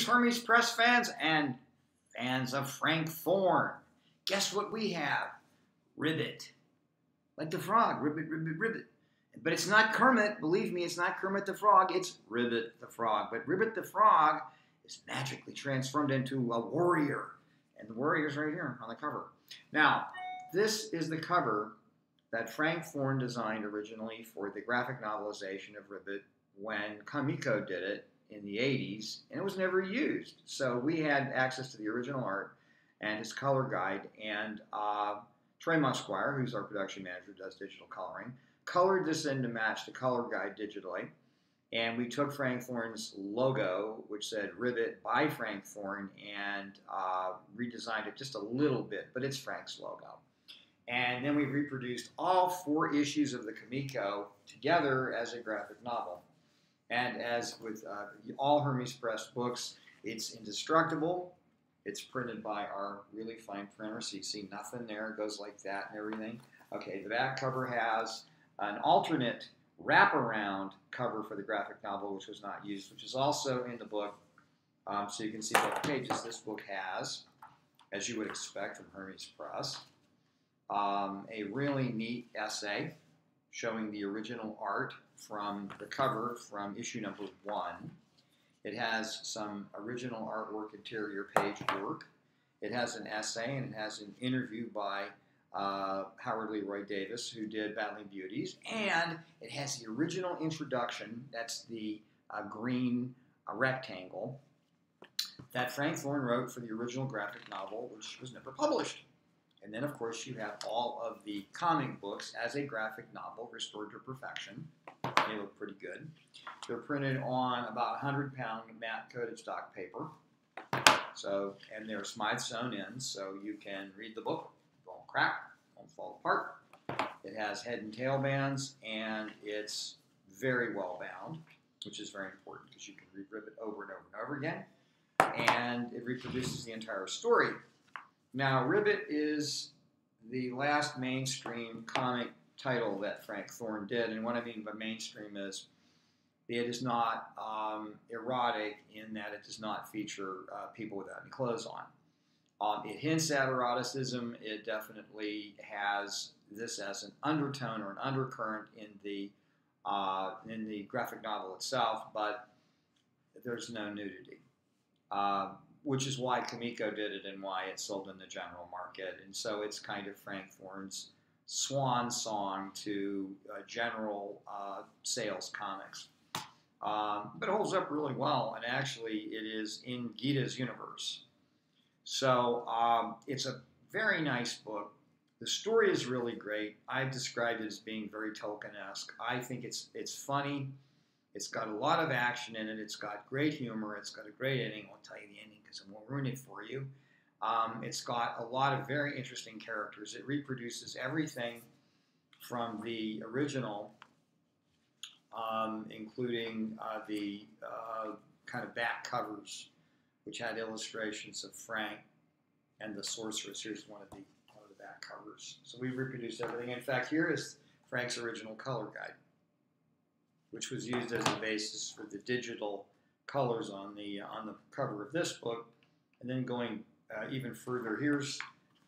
Hermes Press fans and fans of Frank Thorne. Guess what we have? Ribit. Like the frog. Ribbit, ribbit, ribbit. But it's not Kermit. Believe me, it's not Kermit the Frog. It's Ribit the Frog. But Ribit the Frog is magically transformed into a warrior. And the warrior's right here on the cover. Now, this is the cover that Frank Thorne designed originally for the graphic novelization of Ribit when Comico did it in the 80s, and it was never used. So we had access to the original art and his color guide, and Trey Musquire, who's our production manager, does digital coloring, colored this in to match the color guide digitally. And we took Frank Thorne's logo, which said Ribit by Frank Thorne, and redesigned it just a little bit, but it's Frank's logo. And then we reproduced all 4 issues of the Comico together as a graphic novel. And as with all Hermes Press books, it's indestructible. It's printed by our really fine printer, so you see nothing there. It goes like that and everything. Okay, the back cover has an alternate wraparound cover for the graphic novel, which was not used, which is also in the book. So you can see what pages this book has, as you would expect from Hermes Press. A really neat essay showing the original art from the cover from issue number 1. It has some original artwork, interior page work. It has an essay, and it has an interview by Howard Leroy Davis, who did Battling Beauties. And it has the original introduction, that's the green rectangle, that Frank Thorne wrote for the original graphic novel, which was never published. And then, of course, you have all of the comic books as a graphic novel, restored to perfection. They look pretty good. They're printed on about 100-pound matte-coated stock paper. So, and they're Smythe sewn in, so you can read the book, won't crack, won't fall apart. It has head and tail bands, and it's very well bound, which is very important because you can read Ribit over and over and over again. And it reproduces the entire story. Now, Ribit is the last mainstream comic title that Frank Thorne did, and what I mean by mainstream is it is not erotic in that it does not feature people without any clothes on. It hints at eroticism. It definitely has this as an undertone or an undercurrent in the graphic novel itself, but there's no nudity. Which is why Comico did it and why it sold in the general market. And so it's kind of Frank Thorne's swan song to general sales comics. But it holds up really well, and actually it is in Gita's universe. So it's a very nice book. The story is really great. I've described it as being very Tolkien-esque. I think it's funny. It's got a lot of action in it. It's got great humor. It's got a great ending. I'll tell you the ending because I won't ruin it for you. It's got a lot of very interesting characters. It reproduces everything from the original, including the kind of back covers, which had illustrations of Frank and the sorceress. Here's one of the back covers. So we reproduced everything. In fact, here is Frank's original color guide, which was used as the basis for the digital colors on the cover of this book. And then going even further, here's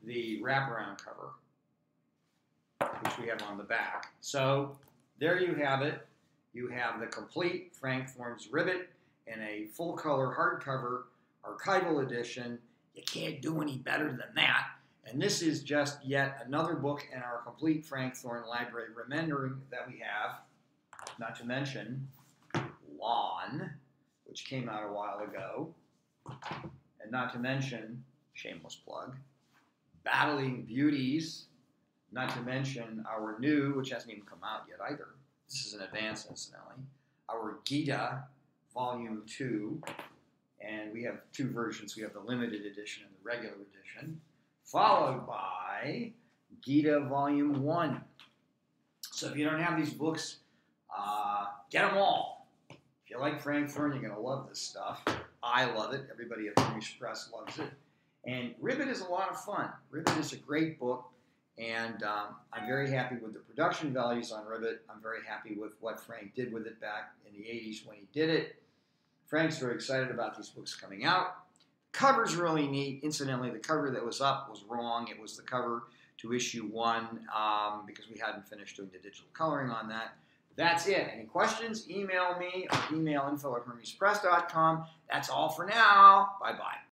the wraparound cover, which we have on the back. So there you have it. You have the complete Frank Thorne's Ribit in a full-color hardcover archival edition. You can't do any better than that. And this is just yet another book in our complete Frank Thorne library remembering that we have. Not to mention Lawn, which came out a while ago. And not to mention, shameless plug, Battling Beauties. Not to mention our new, which hasn't even come out yet either. This is an advance, incidentally. Our Gita Volume 2. And we have 2 versions. We have the limited edition and the regular edition. Followed by Gita Volume 1. So if you don't have these books, get them all. If you like Frank Thorne, you're going to love this stuff. I love it. Everybody at Hermes Press loves it. And Ribit is a lot of fun. Ribit is a great book, and I'm very happy with the production values on Ribit. I'm very happy with what Frank did with it back in the 80s when he did it. Frank's very excited about these books coming out. Cover's really neat. Incidentally, the cover that was up was wrong. It was the cover to issue 1 because we hadn't finished doing the digital coloring on that. That's it. Any questions? Email me or email info@hermespress.com. That's all for now. Bye-bye.